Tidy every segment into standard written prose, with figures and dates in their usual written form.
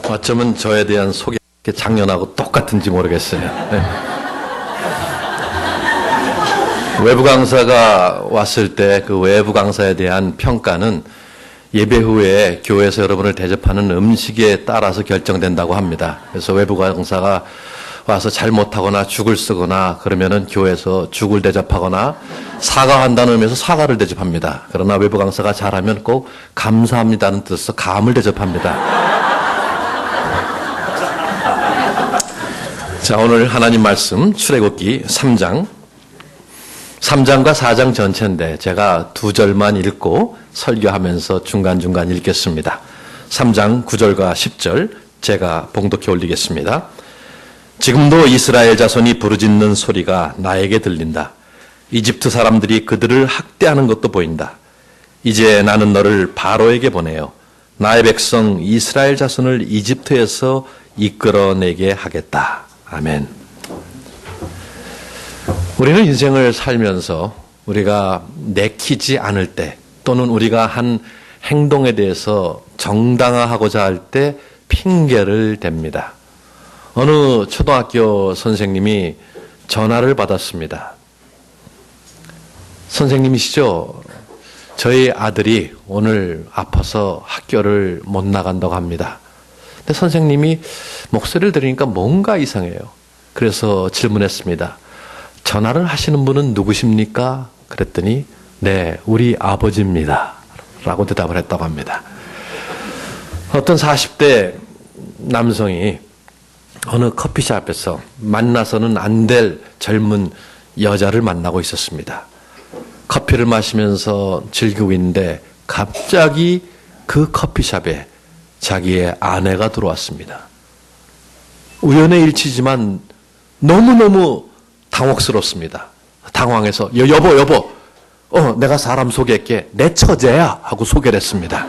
어쩌면 저에 대한 소개 작년하고 똑같은지 모르겠어요. 네. 외부 강사가 왔을 때 그 외부 강사에 대한 평가는 예배 후에 교회에서 여러분을 대접하는 음식에 따라서 결정된다고 합니다. 그래서 외부 강사가 와서 잘못하거나 죽을 쓰거나 그러면은 교회에서 죽을 대접하거나 사과한다는 의미에서 사과를 대접합니다. 그러나 외부 강사가 잘하면 꼭 감사합니다는 뜻에서 감을 대접합니다. 자, 오늘 하나님 말씀 출애굽기 3장과 4장 전체인데 제가 2절만 읽고 설교하면서 중간중간 읽겠습니다. 3장 9절과 10절 제가 봉독해 올리겠습니다. 지금도 이스라엘 자손이 부르짖는 소리가 나에게 들린다. 이집트 사람들이 그들을 학대하는 것도 보인다. 이제 나는 너를 바로에게 보내요. 나의 백성 이스라엘 자손을 이집트에서 이끌어내게 하겠다. 아멘. 우리는 인생을 살면서 우리가 내키지 않을 때 또는 우리가 한 행동에 대해서 정당화하고자 할 때 핑계를 댑니다. 어느 초등학교 선생님이 전화를 받았습니다. 선생님이시죠? 저희 아들이 오늘 아파서 학교를 못 나간다고 합니다. 근데 선생님이 목소리를 들으니까 뭔가 이상해요. 그래서 질문했습니다. 전화를 하시는 분은 누구십니까? 그랬더니 네, 우리 아버지입니다. 라고 대답을 했다고 합니다. 어떤 40대 남성이 어느 커피숍에서 만나서는 안 될 젊은 여자를 만나고 있었습니다. 커피를 마시면서 즐기고 있는데 갑자기 그 커피숍에 자기의 아내가 들어왔습니다. 우연의 일치지만 너무너무 당혹스럽습니다. 당황해서 여보 내가 사람 소개할게. 내 처제야 하고 소개를 했습니다.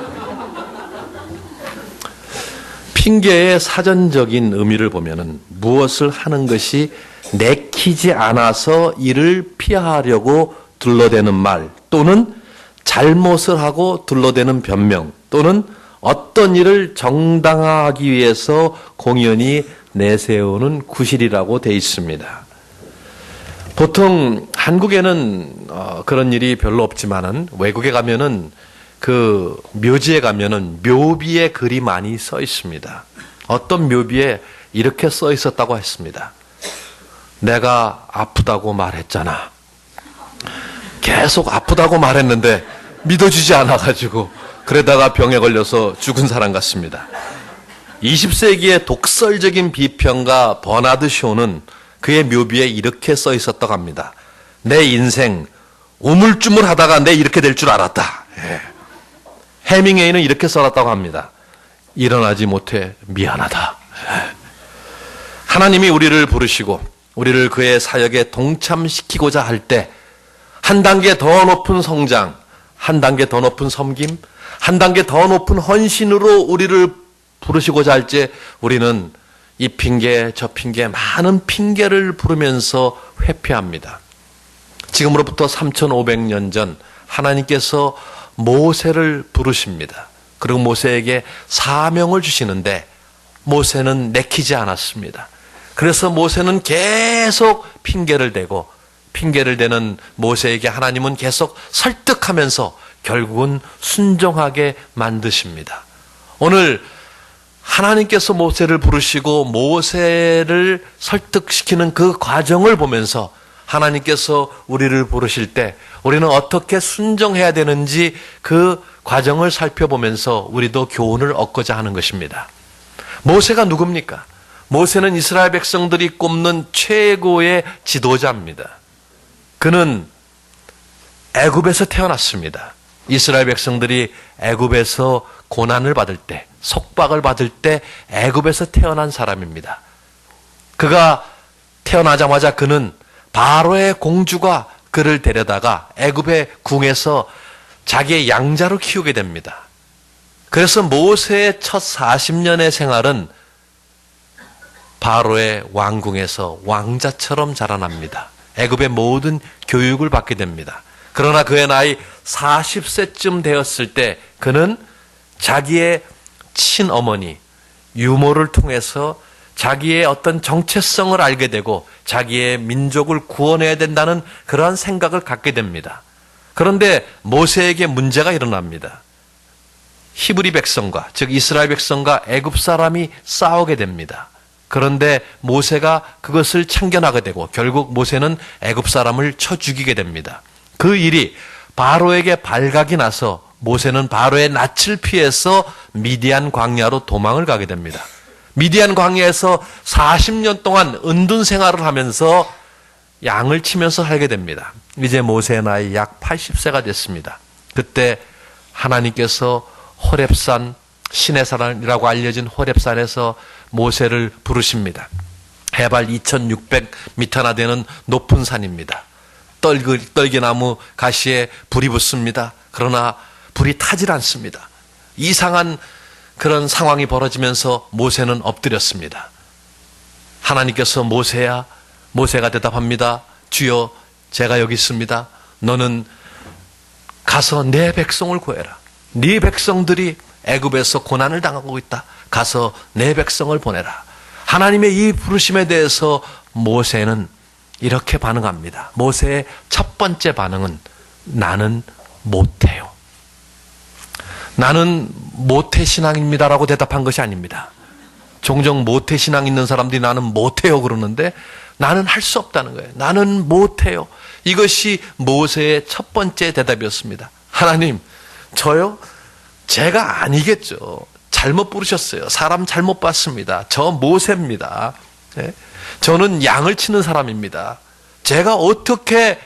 핑계의 사전적인 의미를 보면은 무엇을 하는 것이 내키지 않아서 이를 피하려고 둘러대는 말 또는 잘못을 하고 둘러대는 변명 또는 어떤 일을 정당화하기 위해서 공연히 내세우는 구실이라고 되어 있습니다. 보통 한국에는 그런 일이 별로 없지만은 외국에 가면은 그 묘지에 가면은 묘비에 글이 많이 써 있습니다. 어떤 묘비에 이렇게 써 있었다고 했습니다. 내가 아프다고 말했잖아. 계속 아프다고 말했는데 믿어주지 않아가지고 그러다가 병에 걸려서 죽은 사람 같습니다. 20세기의 독설적인 비평가 버나드 쇼는 그의 묘비에 이렇게 써 있었다고 합니다. 내 인생 우물쭈물하다가 내 이렇게 될 줄 알았다. 해밍웨이는 이렇게 써놨다고 합니다. 일어나지 못해 미안하다. 하나님이 우리를 부르시고 우리를 그의 사역에 동참시키고자 할 때 한 단계 더 높은 성장, 한 단계 더 높은 섬김, 한 단계 더 높은 헌신으로 우리를 부르시고자 할 때 우리는 이 핑계 저 핑계 많은 핑계를 부르면서 회피합니다. 지금으로부터 3,500년 전 하나님께서 모세를 부르십니다. 그리고 모세에게 사명을 주시는데 모세는 내키지 않았습니다. 그래서 모세는 계속 핑계를 대고 핑계를 대는 모세에게 하나님은 계속 설득하면서 결국은 순종하게 만드십니다. 오늘 하나님께서 모세를 부르시고 모세를 설득시키는 그 과정을 보면서 하나님께서 우리를 부르실 때 우리는 어떻게 순종해야 되는지 그 과정을 살펴보면서 우리도 교훈을 얻고자 하는 것입니다. 모세가 누굽니까? 모세는 이스라엘 백성들이 꼽는 최고의 지도자입니다. 그는 애굽에서 태어났습니다. 이스라엘 백성들이 애굽에서 고난을 받을 때, 속박을 받을 때 애굽에서 태어난 사람입니다. 그가 태어나자마자 그는 바로의 공주가 그를 데려다가 애굽의 궁에서 자기의 양자로 키우게 됩니다. 그래서 모세의 첫 40년의 생활은 바로의 왕궁에서 왕자처럼 자라납니다. 애굽의 모든 교육을 받게 됩니다. 그러나 그의 나이 40세쯤 되었을 때 그는 자기의 친어머니 유머를 통해서 자기의 어떤 정체성을 알게 되고 자기의 민족을 구원해야 된다는 그러한 생각을 갖게 됩니다. 그런데 모세에게 문제가 일어납니다. 히브리 백성과, 즉 이스라엘 백성과 애굽 사람이 싸우게 됩니다. 그런데 모세가 그것을 참견하게 되고 결국 모세는 애굽 사람을 쳐 죽이게 됩니다. 그 일이 바로에게 발각이 나서 모세는 바로의 낯을 피해서 미디안 광야로 도망을 가게 됩니다. 미디안 광야에서 40년 동안 은둔 생활을 하면서 양을 치면서 살게 됩니다. 이제 모세의 나이 약 80세가 됐습니다. 그때 하나님께서 호렙산, 신의 산이라고 알려진 호렙산에서 모세를 부르십니다. 해발 2600m나 되는 높은 산입니다. 떨기나무 가시에 불이 붙습니다. 그러나 불이 타질 않습니다. 이상한 그런 상황이 벌어지면서 모세는 엎드렸습니다. 하나님께서 모세야, 모세가 대답합니다. 주여, 제가 여기 있습니다. 너는 가서 내 백성을 구해라. 네 백성들이 애굽에서 고난을 당하고 있다. 가서 내 백성을 보내라. 하나님의 이 부르심에 대해서 모세는 이렇게 반응합니다. 모세의 첫 번째 반응은 나는 못해요. 나는 모태신앙입니다라고 대답한 것이 아닙니다. 종종 모태신앙 있는 사람들이 나는 못해요 그러는데 나는 할 수 없다는 거예요. 나는 못해요. 이것이 모세의 첫 번째 대답이었습니다. 하나님, 저요? 제가 아니겠죠. 잘못 부르셨어요. 사람 잘못 봤습니다. 저 모세입니다. 네? 저는 양을 치는 사람입니다. 제가 어떻게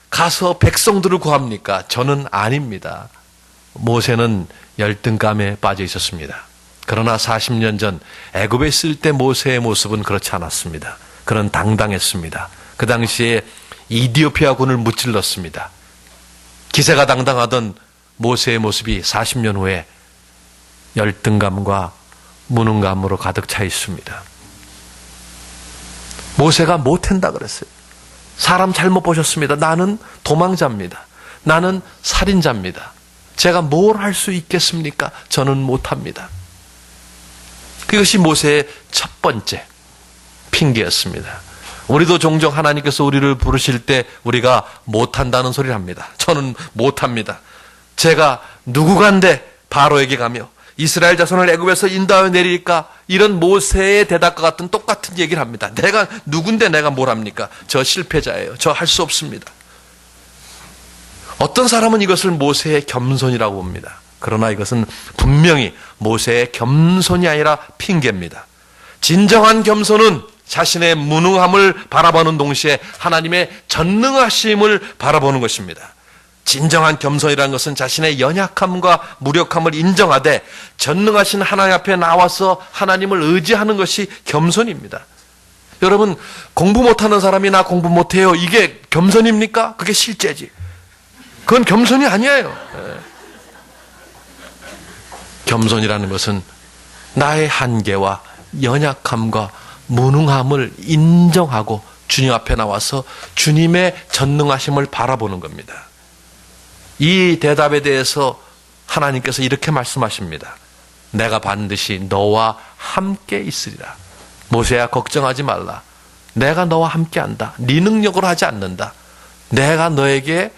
가서 백성들을 구합니까? 저는 아닙니다. 모세는 열등감에 빠져 있었습니다. 그러나 40년 전 애굽에 있을 때 모세의 모습은 그렇지 않았습니다. 그는 당당했습니다. 그 당시에 이디오피아 군을 무찔렀습니다. 기세가 당당하던 모세의 모습이 40년 후에 열등감과 무능감으로 가득 차 있습니다. 모세가 못한다 그랬어요. 사람 잘못 보셨습니다. 나는 도망자입니다. 나는 살인자입니다. 제가 뭘 할 수 있겠습니까? 저는 못합니다. 그것이 모세의 첫 번째 핑계였습니다. 우리도 종종 하나님께서 우리를 부르실 때 우리가 못한다는 소리를 합니다. 저는 못합니다. 제가 누구간데 바로에게 가며 이스라엘 자손을 애굽에서 인도하여 내릴까? 이런 모세의 대답과 같은 똑같은 얘기를 합니다. 내가 누군데 내가 뭘 합니까? 저 실패자예요. 저 할 수 없습니다. 어떤 사람은 이것을 모세의 겸손이라고 봅니다. 그러나 이것은 분명히 모세의 겸손이 아니라 핑계입니다. 진정한 겸손은 자신의 무능함을 바라보는 동시에 하나님의 전능하심을 바라보는 것입니다. 진정한 겸손이라는 것은 자신의 연약함과 무력함을 인정하되 전능하신 하나님 앞에 나와서 하나님을 의지하는 것이 겸손입니다. 여러분, 공부 못하는 사람이 나 공부 못해요. 이게 겸손입니까? 그게 실제지. 그건 겸손이 아니에요. 겸손이라는 것은 나의 한계와 연약함과 무능함을 인정하고 주님 앞에 나와서 주님의 전능하심을 바라보는 겁니다. 이 대답에 대해서 하나님께서 이렇게 말씀하십니다. 내가 반드시 너와 함께 있으리라. 모세야, 걱정하지 말라. 내가 너와 함께 한다. 네 능력으로 하지 않는다. 내가 너에게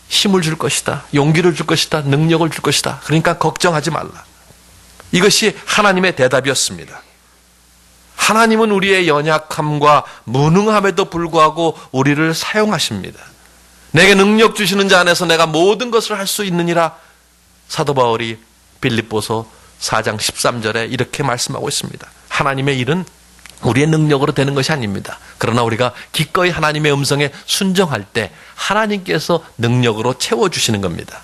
힘을 줄 것이다. 용기를 줄 것이다. 능력을 줄 것이다. 그러니까 걱정하지 말라. 이것이 하나님의 대답이었습니다. 하나님은 우리의 연약함과 무능함에도 불구하고 우리를 사용하십니다. 내게 능력 주시는 자 안에서 내가 모든 것을 할 수 있느니라. 사도 바울이 빌립보서 4장 13절에 이렇게 말씀하고 있습니다. 하나님의 일은 우리의 능력으로 되는 것이 아닙니다. 그러나 우리가 기꺼이 하나님의 음성에 순종할 때 하나님께서 능력으로 채워주시는 겁니다.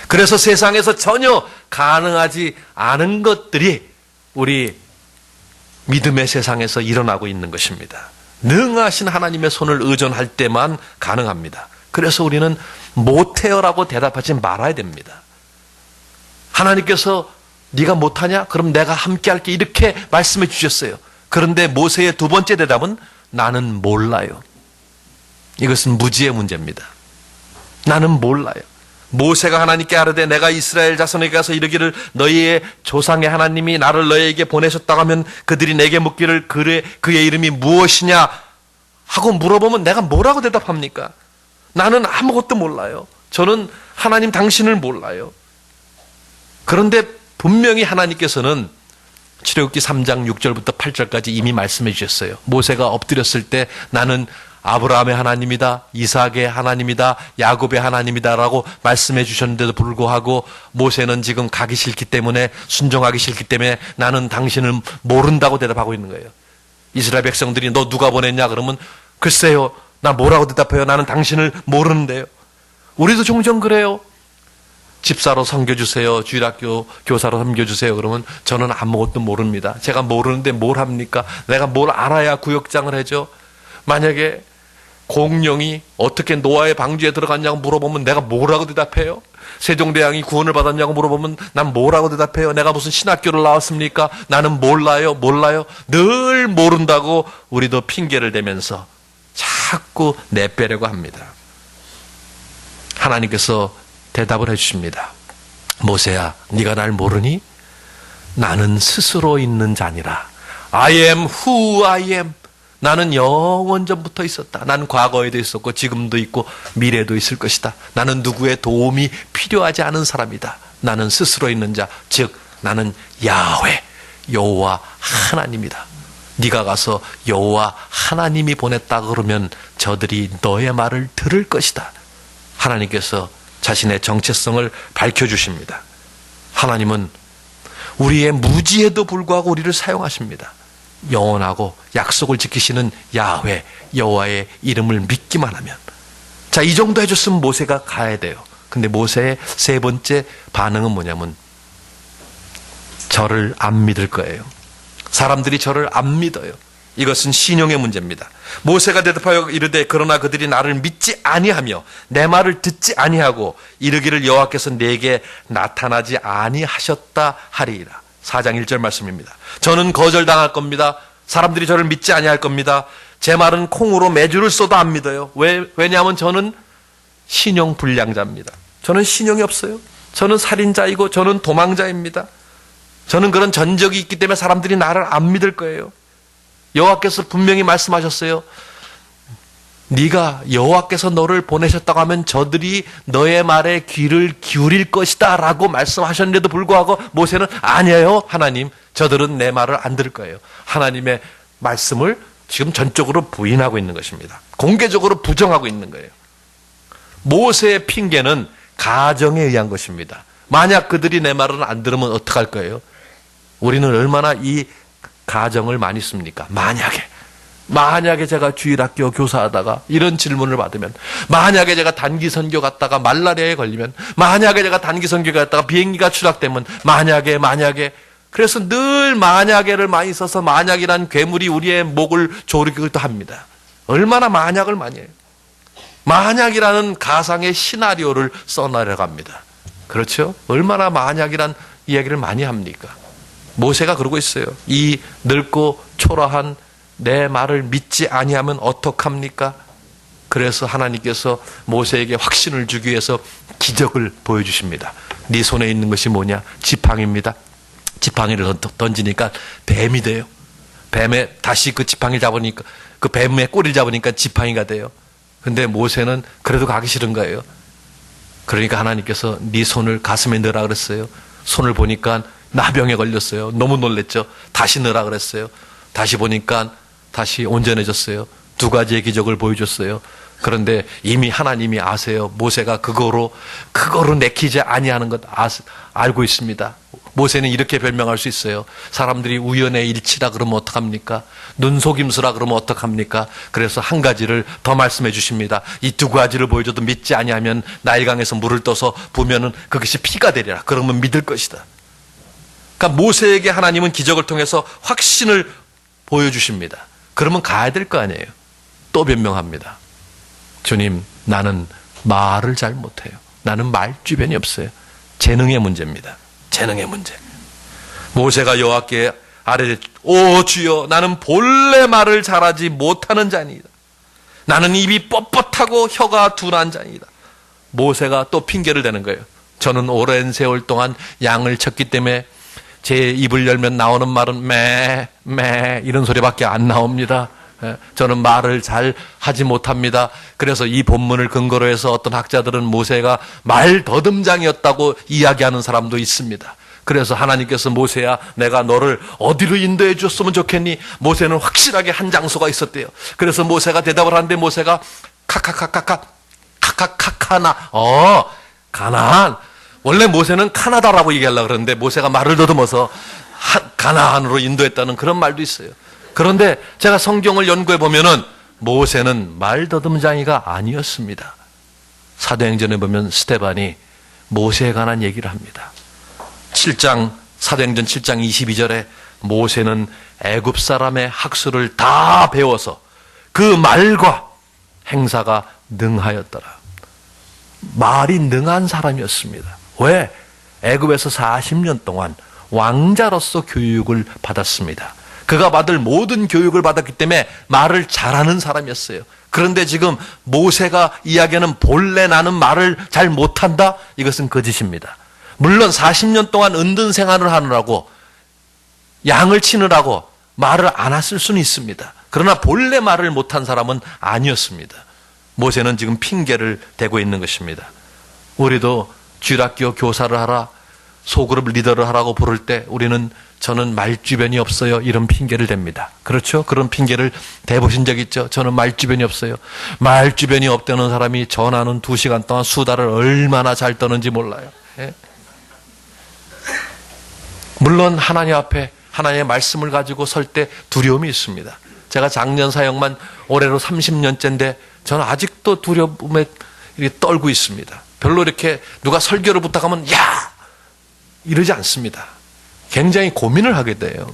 그래서 세상에서 전혀 가능하지 않은 것들이 우리 믿음의 세상에서 일어나고 있는 것입니다. 능하신 하나님의 손을 의존할 때만 가능합니다. 그래서 우리는 못해요라고 대답하지 말아야 됩니다. 하나님께서 네가 못하냐? 그럼 내가 함께 할게. 이렇게 말씀해 주셨어요. 그런데 모세의 두 번째 대답은 나는 몰라요. 이것은 무지의 문제입니다. 나는 몰라요. 모세가 하나님께 아뢰되 내가 이스라엘 자손에게 가서 이르기를 너희의 조상의 하나님이 나를 너희에게 보내셨다고 하면 그들이 내게 묻기를 그의 이름이 무엇이냐 하고 물어보면 내가 뭐라고 대답합니까? 나는 아무것도 몰라요. 저는 하나님 당신을 몰라요. 그런데 분명히 하나님께서는 출애굽기 3장 6절부터 8절까지 이미 말씀해 주셨어요. 모세가 엎드렸을 때 나는 아브라함의 하나님이다, 이삭의 하나님이다, 야곱의 하나님이다라고 말씀해 주셨는데도 불구하고 모세는 지금 가기 싫기 때문에, 순종하기 싫기 때문에 나는 당신을 모른다고 대답하고 있는 거예요. 이스라엘 백성들이 너 누가 보냈냐 그러면 글쎄요, 나 뭐라고 대답해요? 나는 당신을 모르는데요. 우리도 종종 그래요. 집사로 섬겨주세요. 주일학교 교사로 섬겨주세요. 그러면 저는 아무것도 모릅니다. 제가 모르는데 뭘 합니까? 내가 뭘 알아야 구역장을 해죠. 만약에 공룡이 어떻게 노아의 방주에 들어갔냐고 물어보면 내가 뭐라고 대답해요? 세종대왕이 구원을 받았냐고 물어보면 난 뭐라고 대답해요? 내가 무슨 신학교를 나왔습니까? 나는 몰라요. 늘 모른다고 우리도 핑계를 대면서 자꾸 내빼려고 합니다. 하나님께서 대답을 해주십니다. 모세야, 네가 날 모르니? 나는 스스로 있는 자니라. I am who I am. 나는 영원전부터 있었다. 나는 과거에도 있었고 지금도 있고 미래도 있을 것이다. 나는 누구의 도움이 필요하지 않은 사람이다. 나는 스스로 있는 자, 즉 나는 야훼, 여호와 하나님이다. 네가 가서 여호와 하나님이 보냈다 그러면 저들이 너의 말을 들을 것이다. 하나님께서 자신의 정체성을 밝혀주십니다. 하나님은 우리의 무지에도 불구하고 우리를 사용하십니다. 영원하고 약속을 지키시는 야훼, 여호와의 이름을 믿기만 하면. 자, 이 정도 해줬으면 모세가 가야 돼요. 근데 모세의 세 번째 반응은 뭐냐면 저를 안 믿을 거예요. 사람들이 저를 안 믿어요. 이것은 신용의 문제입니다. 모세가 대답하여 이르되 그러나 그들이 나를 믿지 아니하며 내 말을 듣지 아니하고 이르기를 여호와께서 내게 나타나지 아니하셨다 하리이다. 4장 1절 말씀입니다. 저는 거절당할 겁니다. 사람들이 저를 믿지 아니할 겁니다. 제 말은 콩으로 메주를 쏘도 안 믿어요. 왜냐하면 저는 신용불량자입니다. 저는 신용이 없어요. 저는 살인자이고 저는 도망자입니다. 저는 그런 전적이 있기 때문에 사람들이 나를 안 믿을 거예요. 여호와께서 분명히 말씀하셨어요. 네가 여호와께서 너를 보내셨다고 하면 저들이 너의 말에 귀를 기울일 것이다 라고 말씀하셨는데도 불구하고 모세는 아니에요. 하나님, 저들은 내 말을 안 들을 거예요. 하나님의 말씀을 지금 전적으로 부인하고 있는 것입니다. 공개적으로 부정하고 있는 거예요. 모세의 핑계는 가정에 의한 것입니다. 만약 그들이 내 말을 안 들으면 어떡할 거예요? 우리는 얼마나 이 가정을 많이 씁니까? 만약에 제가 주일학교 교사하다가 이런 질문을 받으면, 만약에 제가 단기 선교 갔다가 말라리아에 걸리면, 만약에 제가 단기 선교 갔다가 비행기가 추락되면, 만약에 그래서 늘 만약에를 많이 써서 만약이란 괴물이 우리의 목을 조르기도 합니다. 얼마나 만약을 많이 해요. 만약이라는 가상의 시나리오를 써내려갑니다. 그렇죠? 얼마나 만약이란 이야기를 많이 합니까? 모세가 그러고 있어요. 이 늙고 초라한 내 말을 믿지 아니하면 어떡합니까? 그래서 하나님께서 모세에게 확신을 주기 위해서 기적을 보여주십니다. 네 손에 있는 것이 뭐냐? 지팡이입니다. 지팡이를 던지니까 뱀이 돼요. 뱀에 다시 그 지팡이 잡으니까, 그 뱀의 꼬리를 잡으니까 지팡이가 돼요. 근데 모세는 그래도 가기 싫은 거예요. 그러니까 하나님께서 네 손을 가슴에 넣으라 그랬어요. 손을 보니까 나병에 걸렸어요. 너무 놀랬죠. 다시 넣으라 그랬어요. 다시 보니까 다시 온전해졌어요. 두 가지의 기적을 보여줬어요. 그런데 이미 하나님이 아세요. 모세가 그거로 내키지 아니하는 것 알고 있습니다. 모세는 이렇게 변명할 수 있어요. 사람들이 우연의 일치라 그러면 어떡합니까? 눈속임수라 그러면 어떡합니까? 그래서 한 가지를 더 말씀해 주십니다. 이 두 가지를 보여줘도 믿지 아니하면 나일강에서 물을 떠서 부면은 그것이 피가 되리라. 그러면 믿을 것이다. 그러니까 모세에게 하나님은 기적을 통해서 확신을 보여주십니다. 그러면 가야 될 거 아니에요. 또 변명합니다. 주님, 나는 말을 잘 못해요. 나는 말주변이 없어요. 재능의 문제입니다. 재능의 문제. 모세가 여호와께 아뢰되 오 주여, 나는 본래 말을 잘하지 못하는 자니이다. 나는 입이 뻣뻣하고 혀가 둔한 자니이다. 모세가 또 핑계를 대는 거예요. 저는 오랜 세월 동안 양을 쳤기 때문에 제 입을 열면 나오는 말은 매 이런 소리밖에 안 나옵니다. 저는 말을 잘 하지 못합니다. 그래서 이 본문을 근거로 해서 어떤 학자들은 모세가 말 더듬장이었다고 이야기하는 사람도 있습니다. 그래서 하나님께서 모세야 내가 너를 어디로 인도해 줬으면 좋겠니? 모세는 확실하게 한 장소가 있었대요. 그래서 모세가 대답을 하는데 모세가 카카카나 가나안. 원래 모세는 카나다라고 얘기하려고 그러는데 모세가 말을 더듬어서 가나안으로 인도했다는 그런 말도 있어요. 그런데 제가 성경을 연구해 보면은 모세는 말 더듬장이가 아니었습니다. 사도행전에 보면 스데반이 모세에 관한 얘기를 합니다. 사도행전 7장 22절에 모세는 애굽 사람의 학술을 다 배워서 그 말과 행사가 능하였더라. 말이 능한 사람이었습니다. 왜? 애굽에서 40년 동안 왕자로서 교육을 받았습니다. 그가 받을 모든 교육을 받았기 때문에 말을 잘하는 사람이었어요. 그런데 지금 모세가 이야기하는 본래 나는 말을 잘 못한다? 이것은 거짓입니다. 물론 40년 동안 은둔 생활을 하느라고 양을 치느라고 말을 안 했을 수는 있습니다. 그러나 본래 말을 못한 사람은 아니었습니다. 모세는 지금 핑계를 대고 있는 것입니다. 우리도 주일학교 교사를 하라, 소그룹 리더를 하라고 부를 때 우리는 저는 말주변이 없어요 이런 핑계를 댑니다. 그렇죠? 그런 핑계를 대보신 적 있죠? 저는 말주변이 없어요. 말주변이 없다는 사람이 전화는 2시간 동안 수다를 얼마나 잘 떠는지 몰라요. 예? 물론 하나님 앞에 하나님의 말씀을 가지고 설 때 두려움이 있습니다. 제가 작년 사역만 올해로 30년째인데 저는 아직도 두려움에 떨고 있습니다. 별로 이렇게 누가 설교를 부탁하면 야! 이러지 않습니다. 굉장히 고민을 하게 돼요.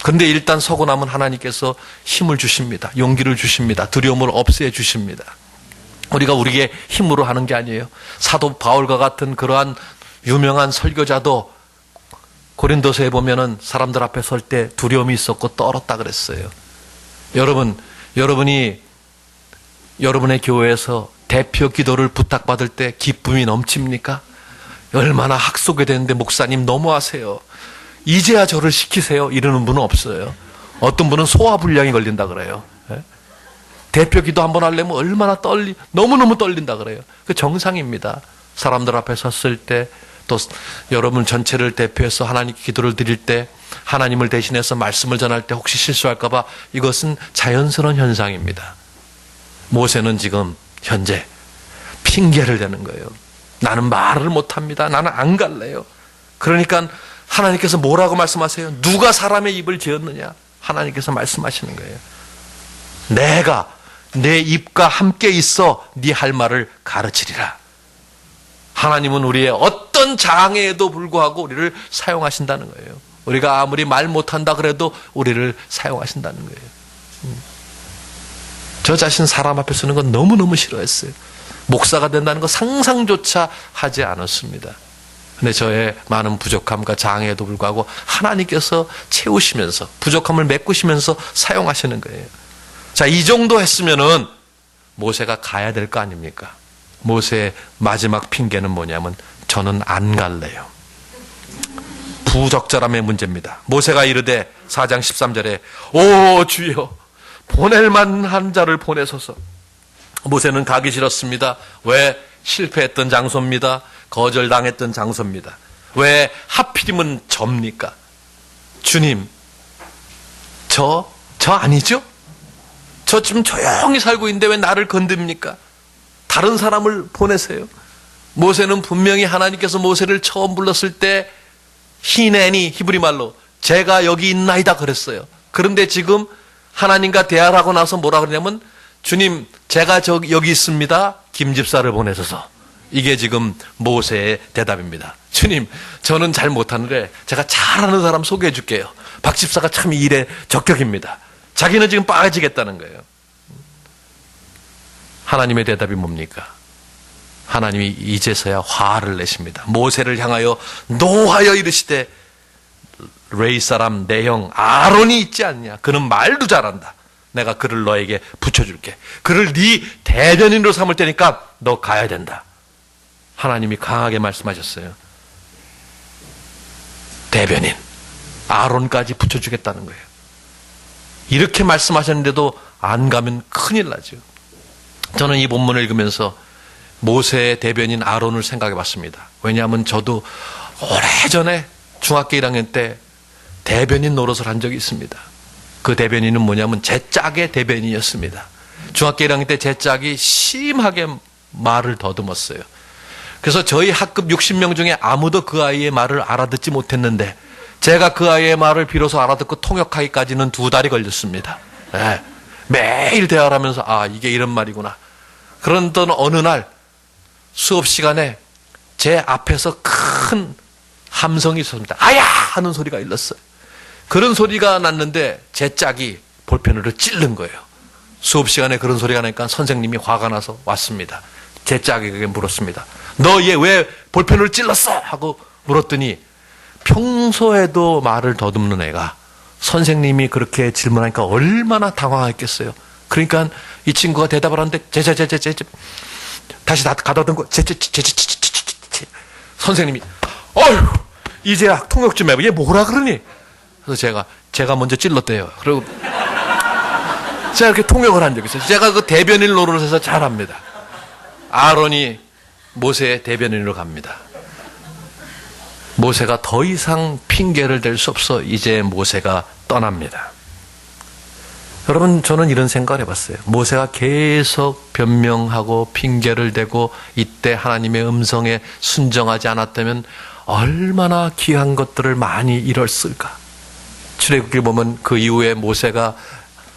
그런데 일단 서고 나면 하나님께서 힘을 주십니다. 용기를 주십니다. 두려움을 없애 주십니다. 우리가 우리의 힘으로 하는 게 아니에요. 사도 바울과 같은 그러한 유명한 설교자도 고린도서에 보면은 사람들 앞에 설 때 두려움이 있었고 떨었다 그랬어요. 여러분이 여러분의 교회에서 대표 기도를 부탁받을 때 기쁨이 넘칩니까? 얼마나 학속이 되는데 목사님 너무하세요. 이제야 저를 시키세요. 이러는 분은 없어요. 어떤 분은 소화불량이 걸린다 그래요. 대표 기도 한번 하려면 얼마나 너무너무 떨린다 그래요. 그 정상입니다. 사람들 앞에 섰을 때 또 여러분 전체를 대표해서 하나님께 기도를 드릴 때 하나님을 대신해서 말씀을 전할 때 혹시 실수할까 봐 이것은 자연스러운 현상입니다. 모세는 지금 현재 핑계를 대는 거예요. 나는 말을 못합니다. 나는 안 갈래요. 그러니까 하나님께서 뭐라고 말씀하세요? 누가 사람의 입을 지었느냐? 하나님께서 말씀하시는 거예요. 내가 내 입과 함께 있어 네 할 말을 가르치리라. 하나님은 우리의 어떤 장애에도 불구하고 우리를 사용하신다는 거예요. 우리가 아무리 말 못한다 그래도 우리를 사용하신다는 거예요. 저 자신 사람 앞에 서는 건 너무너무 싫어했어요. 목사가 된다는 거 상상조차 하지 않았습니다. 근데 저의 많은 부족함과 장애에도 불구하고 하나님께서 채우시면서 부족함을 메꾸시면서 사용하시는 거예요. 자, 이 정도 했으면은 모세가 가야 될 거 아닙니까? 모세의 마지막 핑계는 뭐냐면 저는 안 갈래요. 부적절함의 문제입니다. 모세가 이르되 4장 13절에 오 주여 보낼 만한 자를 보내소서. 모세는 가기 싫었습니다. 왜? 실패했던 장소입니다. 거절당했던 장소입니다. 왜 하필이면 접니까? 주님, 저 아니죠? 저 지금 조용히 살고 있는데 왜 나를 건듭니까? 다른 사람을 보내세요. 모세는 분명히 하나님께서 모세를 처음 불렀을 때 히네니 히브리 말로 제가 여기 있나이다 그랬어요. 그런데 지금 하나님과 대화를 하고 나서 뭐라 그러냐면 주님 제가 여기 있습니다. 김 집사를 보내셔서. 이게 지금 모세의 대답입니다. 주님 저는 잘 못하는데 제가 잘하는 사람 소개해 줄게요. 박 집사가 참 이 일에 적격입니다. 자기는 지금 빠지겠다는 거예요. 하나님의 대답이 뭡니까? 하나님이 이제서야 화를 내십니다. 모세를 향하여 노하여 이르시되 레위 사람 내 형 아론이 있지 않냐? 그는 말도 잘한다. 내가 그를 너에게 붙여줄게. 그를 네 대변인으로 삼을 테니까 너 가야 된다. 하나님이 강하게 말씀하셨어요. 대변인 아론까지 붙여주겠다는 거예요. 이렇게 말씀하셨는데도 안 가면 큰일 나죠. 저는 이 본문을 읽으면서 모세의 대변인 아론을 생각해 봤습니다. 왜냐하면 저도 오래전에 중학교 1학년 때 대변인 노릇을 한 적이 있습니다. 그 대변인은 뭐냐면 제 짝의 대변인이었습니다. 중학교 1학년 때 제 짝이 심하게 말을 더듬었어요. 그래서 저희 학급 60명 중에 아무도 그 아이의 말을 알아듣지 못했는데 제가 그 아이의 말을 비로소 알아듣고 통역하기까지는 2달이 걸렸습니다. 네. 매일 대화를 하면서 이게 이런 말이구나. 그런던 어느 날 수업 시간에 제 앞에서 큰 함성이 있었습니다. 아야! 하는 소리가 일렀어요. 그런 소리가 났는데 제 짝이 볼펜으로 찔른 거예요. 수업 시간에 그런 소리가 나니까 선생님이 화가 나서 왔습니다. 제 짝에게 물었습니다. 너 얘 왜 볼펜을 찔렀어? 하고 물었더니 평소에도 말을 더듬는 애가 선생님이 그렇게 질문하니까 얼마나 당황했겠어요. 그러니까 이 친구가 대답을 하는데 다시 가다듬고 선생님이 어휴 이제야 통역 좀 해봐. 얘 뭐라 그러니? 그래서 제가 먼저 찔렀대요. 그리고 제가 이렇게 통역을 한 적이 있어요. 제가 그 대변인 노릇에서 잘합니다. 아론이 모세의 대변인으로 갑니다. 모세가 더 이상 핑계를 댈 수 없어 이제 모세가 떠납니다. 여러분 저는 이런 생각을 해봤어요. 모세가 계속 변명하고 핑계를 대고 이때 하나님의 음성에 순정하지 않았다면 얼마나 귀한 것들을 많이 잃었을까. 출애굽기를 보면 그 이후에 모세가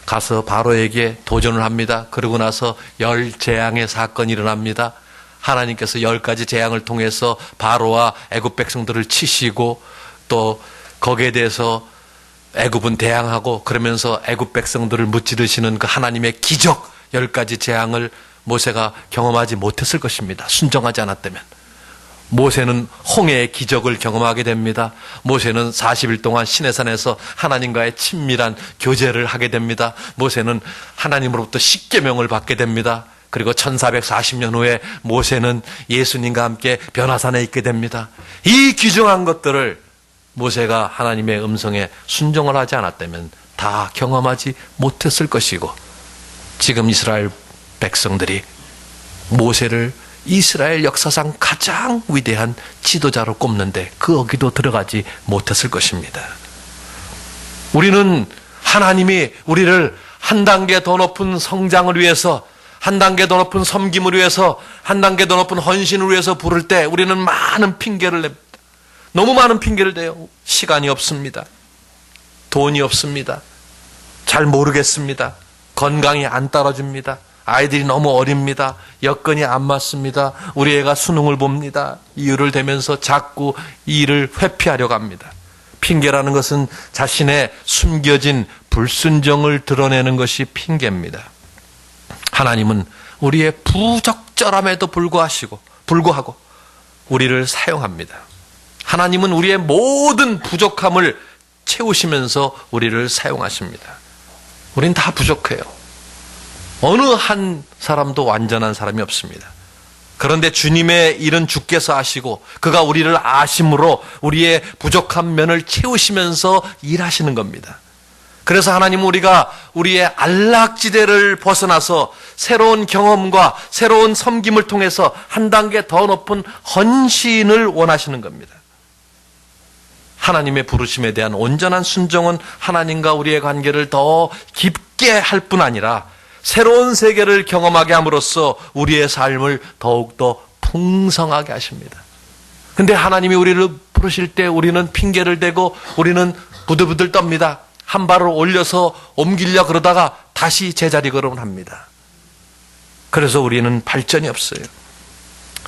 가서 바로에게 도전을 합니다. 그러고 나서 10재앙의 사건이 일어납니다. 하나님께서 10가지 재앙을 통해서 바로와 애굽 백성들을 치시고 또 거기에 대해서 애굽은 대항하고 그러면서 애굽 백성들을 무찌르시는 그 하나님의 기적 10가지 재앙을 모세가 경험하지 못했을 것입니다. 순종하지 않았다면. 모세는 홍해의 기적을 경험하게 됩니다. 모세는 40일 동안 시내산에서 하나님과의 친밀한 교제를 하게 됩니다. 모세는 하나님으로부터 십계명을 받게 됩니다. 그리고 1440년 후에 모세는 예수님과 함께 변화산에 있게 됩니다. 이 귀중한 것들을 모세가 하나님의 음성에 순종을 하지 않았다면 다 경험하지 못했을 것이고 지금 이스라엘 백성들이 모세를 이스라엘 역사상 가장 위대한 지도자로 꼽는데 거기도 들어가지 못했을 것입니다. 우리는 하나님이 우리를 한 단계 더 높은 성장을 위해서 한 단계 더 높은 섬김을 위해서 한 단계 더 높은 헌신을 위해서 부를 때 우리는 많은 핑계를 냅니다. 너무 많은 핑계를 대요. 시간이 없습니다. 돈이 없습니다. 잘 모르겠습니다. 건강이 안 따라줍니다. 아이들이 너무 어립니다. 여건이 안 맞습니다. 우리 애가 수능을 봅니다. 이유를 대면서 자꾸 이 일을 회피하려고 합니다. 핑계라는 것은 자신의 숨겨진 불순종을 드러내는 것이 핑계입니다. 하나님은 우리의 부적절함에도 불구하고 우리를 사용합니다. 하나님은 우리의 모든 부족함을 채우시면서 우리를 사용하십니다. 우린 다 부족해요. 어느 한 사람도 완전한 사람이 없습니다. 그런데 주님의 일은 주께서 아시고 그가 우리를 아심으로 우리의 부족한 면을 채우시면서 일하시는 겁니다. 그래서 하나님은 우리가 우리의 안락지대를 벗어나서 새로운 경험과 새로운 섬김을 통해서 한 단계 더 높은 헌신을 원하시는 겁니다. 하나님의 부르심에 대한 온전한 순종은 하나님과 우리의 관계를 더 깊게 할 뿐 아니라 새로운 세계를 경험하게 함으로써 우리의 삶을 더욱더 풍성하게 하십니다. 근데 하나님이 우리를 부르실 때 우리는 핑계를 대고 우리는 부들부들 떱니다. 한 발을 올려서 옮기려 그러다가 다시 제자리 걸음을 합니다. 그래서 우리는 발전이 없어요.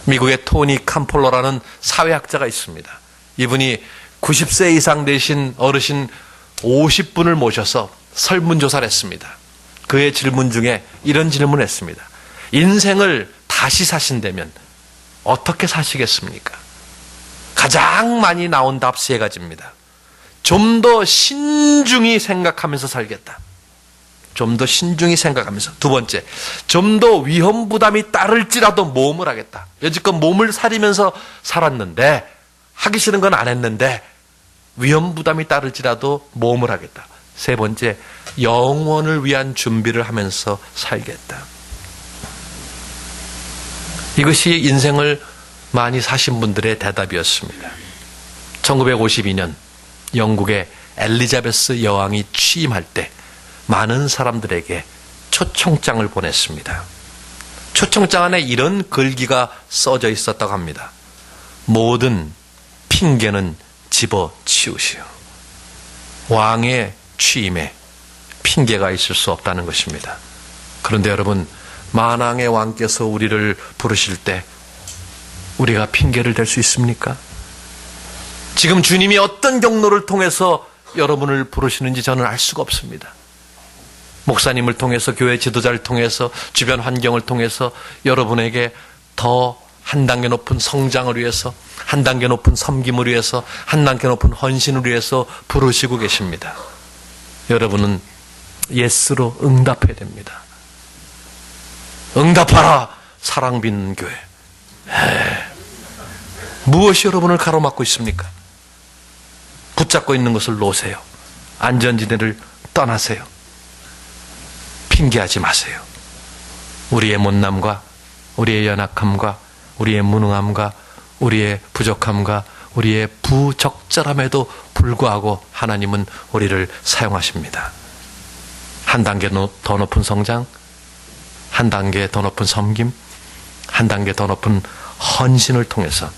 미국의 토니 캄폴러라는 사회학자가 있습니다. 이분이 90세 이상 되신 어르신 50분을 모셔서 설문조사를 했습니다. 그의 질문 중에 이런 질문을 했습니다. 인생을 다시 사신다면 어떻게 사시겠습니까? 가장 많이 나온 답 3가지입니다. 좀 더 신중히 생각하면서 살겠다. 좀 더 신중히 생각하면서. 두 번째, 좀 더 위험 부담이 따를지라도 모험을 하겠다. 여지껏 몸을 사리면서 살았는데, 하기 싫은 건 안 했는데 위험 부담이 따를지라도 모험을 하겠다. 세 번째, 영원을 위한 준비를 하면서 살겠다. 이것이 인생을 많이 사신 분들의 대답이었습니다. 1952년 영국의 엘리자베스 여왕이 취임할 때 많은 사람들에게 초청장을 보냈습니다. 초청장 안에 이런 글귀가 써져 있었다고 합니다. 모든 핑계는 집어치우시오. 왕의 취임에 핑계가 있을 수 없다는 것입니다. 그런데 여러분, 만왕의 왕께서 우리를 부르실 때 우리가 핑계를 댈 수 있습니까? 지금 주님이 어떤 경로를 통해서 여러분을 부르시는지 저는 알 수가 없습니다. 목사님을 통해서, 교회 지도자를 통해서, 주변 환경을 통해서 여러분에게 더 한 단계 높은 성장을 위해서, 한 단계 높은 섬김을 위해서, 한 단계 높은 헌신을 위해서 부르시고 계십니다. 여러분은 예스로 응답해야 됩니다. 응답하라, 사랑 빚는 교회. 무엇이 여러분을 가로막고 있습니까? 붙잡고 있는 것을 놓으세요. 안전지대를 떠나세요. 핑계하지 마세요. 우리의 못남과 우리의 연약함과 우리의 무능함과 우리의 부족함과 우리의 부적절함에도 불구하고 하나님은 우리를 사용하십니다. 한 단계 더 높은 성장, 한 단계 더 높은 섬김, 한 단계 더 높은 헌신을 통해서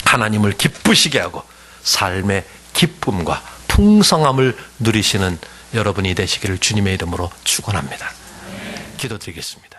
하나님을 기쁘시게 하고 삶의 기쁨과 풍성함을 누리시는 여러분이 되시기를 주님의 이름으로 축원합니다. 기도드리겠습니다.